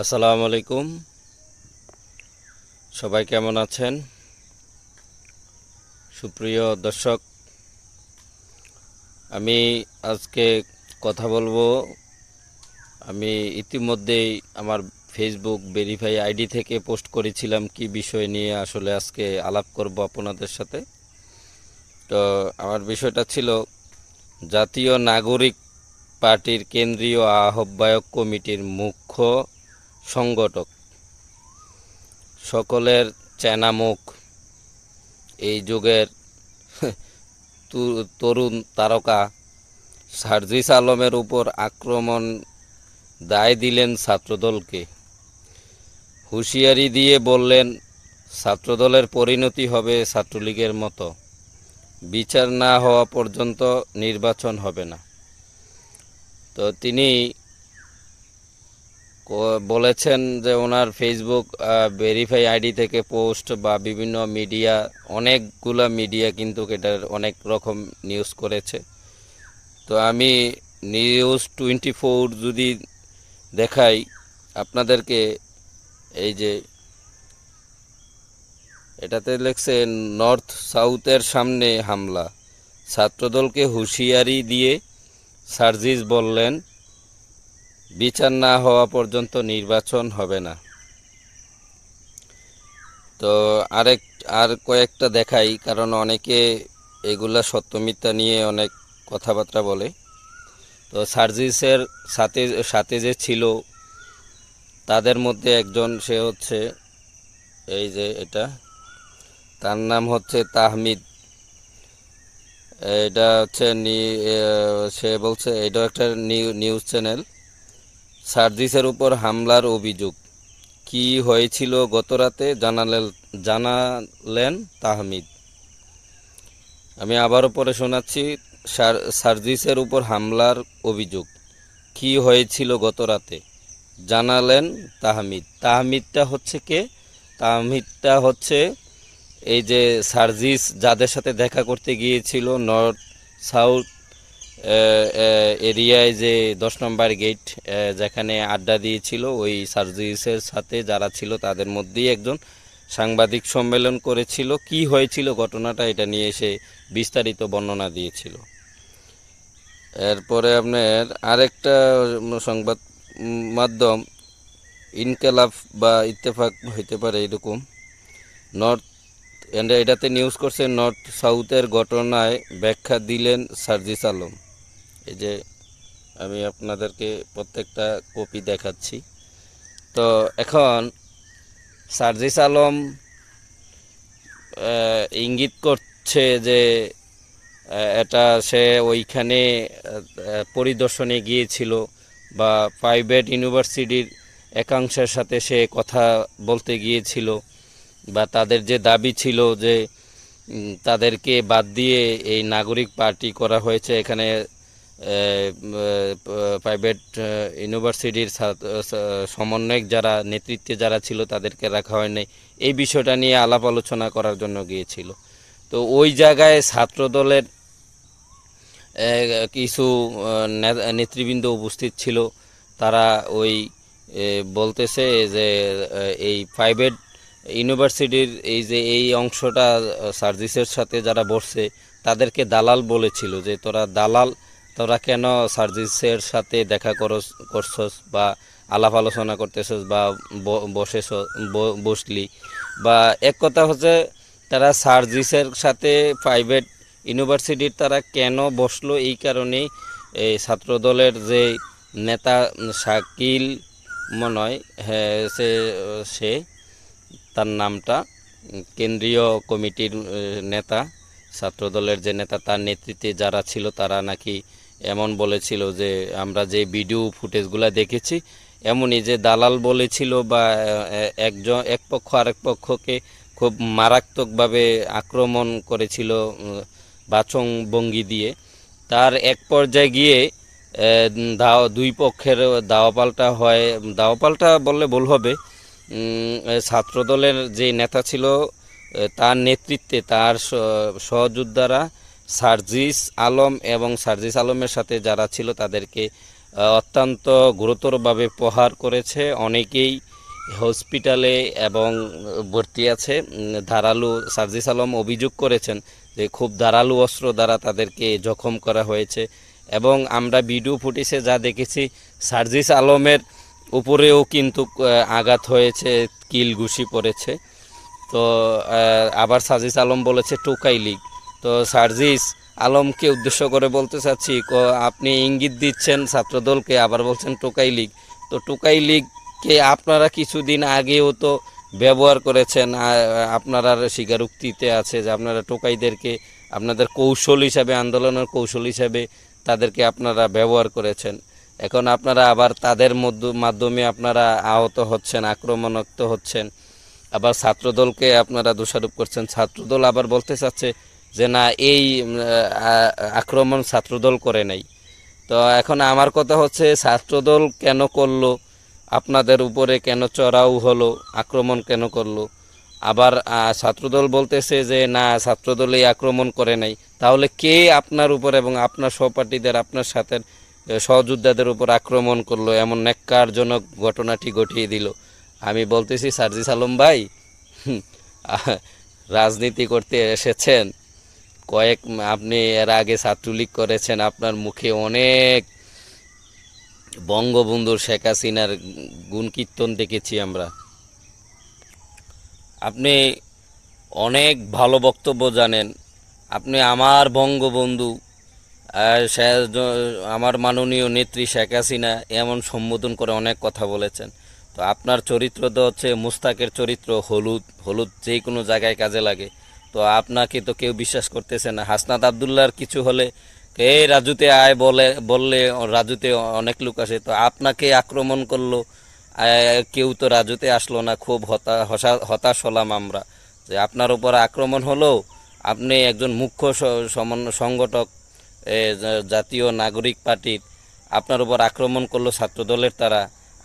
আসসালামু আলাইকুম। সবাই কেমন আছেন? সুপ্রিয় দর্শক, আমি আজকে কথা বলবো। আমি ইতিমধ্যেই আমার ফেসবুক ভেরিফাই আইডি থেকে পোস্ট করেছিলাম কি বিষয় নিয়ে আসলে আজকে আলাপ করব আপনাদের সাথে। তো আমার বিষয়টা ছিল জাতীয় নাগরিক পার্টির কেন্দ্রীয় আহ্বায়ক কমিটির মুখ্য সংগঠক, সকলের চেনা মুখ, এই যুগের তরুণ তারকা সার্জিস আলমের উপর আক্রমণ দায় দিলেন ছাত্রদলকে। হুঁশিয়ারি দিয়ে বললেন, ছাত্রদলের পরিণতি হবে ছাত্রলীগের মতো, বিচার না হওয়া পর্যন্ত নির্বাচন হবে না। তো তিনি বলেছেন যে ওনার ফেসবুক ভেরিফাই আইডি থেকে পোস্ট বা বিভিন্ন মিডিয়া, অনেকগুলা মিডিয়া কিন্তু এটার অনেক রকম নিউজ করেছে। তো আমি নিউজ 24 যদি দেখাই আপনাদেরকে, এই যে এটাতে লেখছে নর্থ সাউথের সামনে হামলা, ছাত্রদলকে হুঁশিয়ারি দিয়ে সার্জিস বললেন, বিচার না হওয়া পর্যন্ত নির্বাচন হবে না। তো আর কয়েকটা দেখাই, কারণ অনেকে এগুলা সত্য মিথ্যা নিয়ে অনেক কথাবার্তা বলে। তো সার্জিসের সাথে সাথে যে ছিল তাদের মধ্যে একজন, সে হচ্ছে এই যে এটা, তার নাম হচ্ছে তাহমিদ। এটা হচ্ছে সে বলছে, এটা একটা নিউজ চ্যানেল। সার্জিসের উপর হামলার অভিযোগ, কি হয়েছিল গতরাতে জানালেন তাহমিদ। আমি আবারও পরে শোনাচ্ছি। সার্জিসের উপর হামলার অভিযোগ, কি হয়েছিল গতরাতে, জানালেন তাহমিদ। তাহমিদটা হচ্ছে কে? তাহমিদটা হচ্ছে এই যে সার্জিস যাদের সাথে দেখা করতে গিয়েছিল নর্থ সাউথ এরিয়ায়, যে 10 নম্বর গেট যেখানে আড্ডা দিয়েছিল, ওই সার্জিসের সাথে যারা ছিল তাদের মধ্যেই একজন। সাংবাদিক সম্মেলন করেছিল, কি হয়েছিল ঘটনাটা এটা নিয়ে সে বিস্তারিত বর্ণনা দিয়েছিল। এরপরে আপনার আরেকটা সংবাদ মাধ্যম, ইনকালাব বা ইত্তেফাক হইতে পারে এরকম, নর্থ এটাতে নিউজ করছে, নর্থ সাউথের ঘটনায় ব্যাখ্যা দিলেন সার্জিস আলম। এই যে আমি আপনাদেরকে প্রত্যেকটা কপি দেখাচ্ছি। তো এখন সার্জিস আলম ইঙ্গিত করছে যে এটা সে ওইখানে পরিদর্শনে গিয়েছিল, বা প্রাইভেট ইউনিভার্সিটির একাংশের সাথে সে কথা বলতে গিয়েছিল, বা তাদের যে দাবি ছিল যে তাদেরকে বাদ দিয়ে এই নাগরিক পার্টি করা হয়েছে, এখানে প্রাইভেট ইউনিভার্সিটির সমন্বয়ক যারা, নেতৃত্বে যারা ছিল তাদেরকে রাখা হয়নি, এই বিষয়টা নিয়ে আলাপ আলোচনা করার জন্য গিয়েছিল। তো ওই জায়গায় ছাত্রদলের কিছু নেতৃবৃন্দ উপস্থিত ছিল। তারা ওই বলতেছে যে এই প্রাইভেট ইউনিভার্সিটির এই যে এই অংশটা সার্জিসের সাথে যারা বসছে তাদেরকে দালাল বলেছিল, যে তোরা কেন সার্জিসের সাথে দেখা করছস বা আলাপ আলোচনা করতেছস বা বসলি, বা এক কথা হচ্ছে তারা সার্জিসের সাথে প্রাইভেট ইউনিভার্সিটির তারা কেন বসলো, এই কারণেই এই ছাত্রদলের যে নেতা শাকিল মনে হয়, হ্যাঁ সে তার নামটা, কেন্দ্রীয় কমিটির নেতা, ছাত্রদলের যে নেতা, তার নেতৃত্বে যারা ছিল তারা নাকি এমন বলেছিল যে আমরা যে ভিডিও ফুটেজগুলো দেখেছি এমনই, যে দালাল বলেছিল, বা এক পক্ষ আরেক পক্ষকে খুব মারাত্মকভাবে আক্রমণ করেছিল বাচং ভঙ্গি দিয়ে। তার এক পর্যায়ে গিয়ে দুই পক্ষের দাওয়াপাল্টা হয়, দাওয়াপাল্টা বললে ভুল হবে, ছাত্রদলের যে নেতা ছিল তার নেতৃত্বে তার সহযোদ্ধারা সার্জিস আলম এবং সার্জিস আলমের সাথে যারা ছিল তাদেরকে অত্যন্ত গুরুতরভাবে প্রহার করেছে। অনেকেই হসপিটালে এবং ভর্তি আছে। ধারালো সার্জিস আলম অভিযোগ করেছেন যে খুব ধারালো অস্ত্র দ্বারা তাদেরকে জখম করা হয়েছে এবং আমরা ভিডিও ফুটেজে যা দেখেছি সার্জিস আলমের উপরেও কিন্তু আঘাত হয়েছে, কিল ঘুষি পড়েছে। তো আবার সার্জিস আলম বলেছে টোকাই লীগ। তো সার্জিস আলমকে উদ্দেশ্য করে বলতে চাচ্ছি, আপনি ইঙ্গিত দিচ্ছেন ছাত্রদলকে, আবার বলছেন টোকাই লীগ। তো টোকাই লীগকে আপনারা কিছুদিন আগেও তো ব্যবহার করেছেন। আপনারা স্বীকারোক্তিতে আছে যে আপনারা টোকাইদেরকে আপনাদের কৌশল হিসাবে, আন্দোলনের কৌশল হিসাবে তাদেরকে আপনারা ব্যবহার করেছেন। এখন আপনারা আবার তাদের মাধ্যমে আপনারা আহত হচ্ছেন, আক্রমণাক্ত হচ্ছেন। আবার ছাত্রদলকে আপনারা দোষারোপ করছেন। ছাত্রদল আবার বলতে চাচ্ছে যে না, এই আক্রমণ ছাত্রদল করে নাই। তো এখন আমার কথা হচ্ছে, ছাত্রদল কেন করলো, আপনাদের উপরে কেন চড়াও হলো, আক্রমণ কেন করলো? আবার ছাত্রদল বলতেছে যে না, ছাত্রদলই আক্রমণ করে নাই। তাহলে কে আপনার উপর এবং আপনার সহপাঠীদের, আপনার সাথে সহযোদ্ধাদের উপর আক্রমণ করলো, এমন ন্যাক্কারজনক ঘটনাটি ঘটিয়ে দিল? আমি বলতেছি সার্জিস আলম ভাই, রাজনীতি করতে এসেছেন আপনি এর আগে ছাত্রলীগ করেছেন, আপনার মুখে অনেক বঙ্গবন্ধুর শেখ হাসিনার গুণকীর্তন দেখেছি আমরা। আপনি অনেক ভালো বক্তব্য জানেন। আপনি আমার বঙ্গবন্ধু, আমার মাননীয় নেত্রী শেখ হাসিনা এমন সম্বোধন করে অনেক কথা বলেছেন। তো আপনার চরিত্র তো হচ্ছে মুস্তাকের চরিত্র, হলুদ হলুদ যে কোনো জায়গায় কাজে লাগে। তো আপনাকে তো কেউ বিশ্বাস করতেছে না। হাসনাত আবদুল্লাহর কিছু হলে রাজুতে আয় বললে রাজুতে অনেক লোক আসে। তো আপনাকে আক্রমণ করলো, কেউ তো রাজুতে আসলো না। খুব হতাশ হলাম আমরা যে আপনার উপর আক্রমণ হলো। আপনি একজন মুখ্য সংগঠক জাতীয় নাগরিক পার্টির, আপনার উপর আক্রমণ করলো ছাত্রদলের তারা।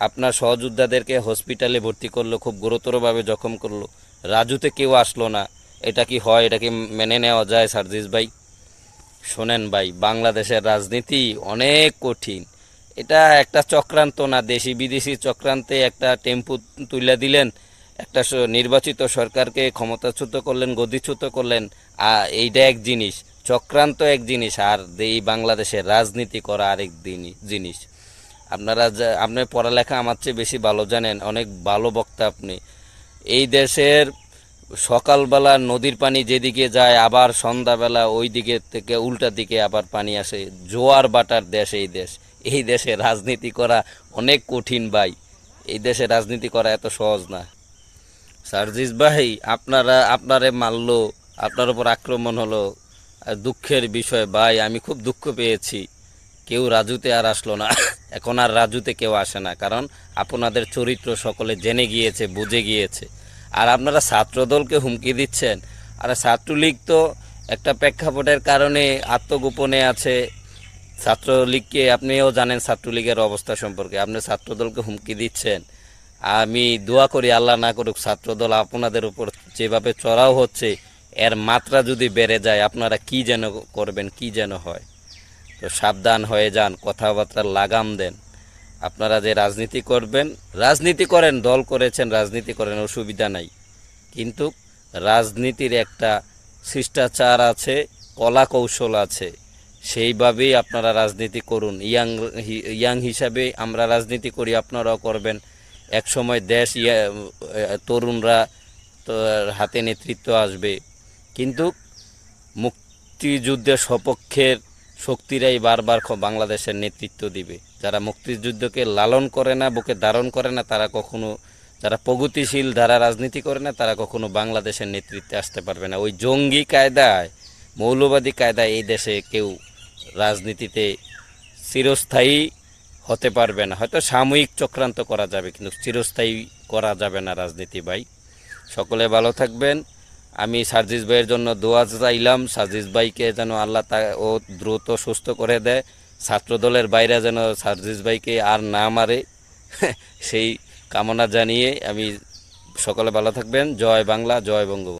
আপনার সহযোদ্ধাদেরকে হসপিটালে ভর্তি করলো, খুব গুরুতরভাবে জখম করলো। রাজুতে কেউ আসলো না। এটা কি হয়? এটা কি মেনে নেওয়া যায় সার্জিস ভাই? শোনেন ভাই, বাংলাদেশের রাজনীতি অনেক কঠিন। এটা একটা চক্রান্ত না, দেশি বিদেশি চক্রান্তে একটা টেম্পু তুলে দিলেন, একটা নির্বাচিত সরকারকে ক্ষমতাচ্যুত করলেন, গদিচ্যুত করলেন। এইটা এক জিনিস, চক্রান্ত এক জিনিস, আর এই বাংলাদেশের রাজনীতি করা আরেক জিনিস। আপনি পড়ালেখা আমার চেয়ে বেশি ভালো জানেন, অনেক ভালো বক্তা আপনি। এই দেশের সকালবেলা নদীর পানি যেদিকে যায়, আবার সন্ধ্যাবেলা ওই দিকে থেকে উল্টা দিকে আবার পানি আসে। জোয়ার বাটার দেশ এই দেশ। এই দেশে রাজনীতি করা অনেক কঠিন ভাই। এই দেশে রাজনীতি করা এত সহজ না। সার্জিস ভাই, আপনারে মারলো, আপনার উপর আক্রমণ হলো, দুঃখের বিষয় ভাই। আমি খুব দুঃখ পেয়েছি। কেউ রাজুতে আর আসলো না। এখন আর রাজুতে কেউ আসে না, কারণ আপনাদের চরিত্র সকলে জেনে গিয়েছে, বুঝে গিয়েছে। আর আপনারা ছাত্রদলকে হুমকি দিচ্ছেন। আর ছাত্রলীগ তো একটা প্রেক্ষাপটের কারণে আত্মগোপনে আছে। ছাত্রলীগকে আপনিও জানেন, ছাত্রলীগের অবস্থা সম্পর্কে। আপনি ছাত্রদলকে হুমকি দিচ্ছেন। আমি দোয়া করি আল্লাহ না করুক ছাত্রদল আপনাদের উপর যেভাবে চড়াও হচ্ছে, এর মাত্রা যদি বেড়ে যায়, আপনারা কি যেন করবেন, কি যেন হয়। তো সাবধান হয়ে যান, কথাবার্তার লাগাম দেন। আপনারা যে রাজনীতি করবেন, রাজনীতি করেন, দল করেছেন, রাজনীতি করেন, অসুবিধা নাই। কিন্তু রাজনীতির একটা শিষ্টাচার আছে, কলা কৌশল আছে। সেইভাবেই আপনারা রাজনীতি করুন। ইয়াং হিসাবে আমরা রাজনীতি করি, আপনারাও করবেন। এক সময় দেশ তরুণরা তো হাতে নেতৃত্ব আসবে। কিন্তু মুক্তিযুদ্ধের সপক্ষের শক্তিরাই বারবার বাংলাদেশের নেতৃত্ব দিবে। যারা মুক্তিযুদ্ধকে লালন করে না, বুকে ধারণ করে না, তারা কখনো, যারা প্রগতিশীল ধারা রাজনীতি করে না, তারা কখনো বাংলাদেশের নেতৃত্বে আসতে পারবে না। ওই জঙ্গি কায়দায়, মৌলবাদী কায়দায় এই দেশে কেউ রাজনীতিতে চিরস্থায়ী হতে পারবে না। হয়তো সাময়িক চক্রান্ত করা যাবে, কিন্তু চিরস্থায়ী করা যাবে না রাজনীতি ভাই। সকলে ভালো থাকবেন। আমি সার্জিস ভাইয়ের জন্য দোয়া চাইলাম, সার্জিস ভাইকে যেন আল্লাহ ও দ্রুত সুস্থ করে দেয়। ছাত্রদলের বাইরে যেন সার্জিস ভাইকে আর না মারে, সেই কামনা জানিয়ে আমি, সকলে ভালো থাকবেন। জয় বাংলা, জয় বঙ্গবন্ধু।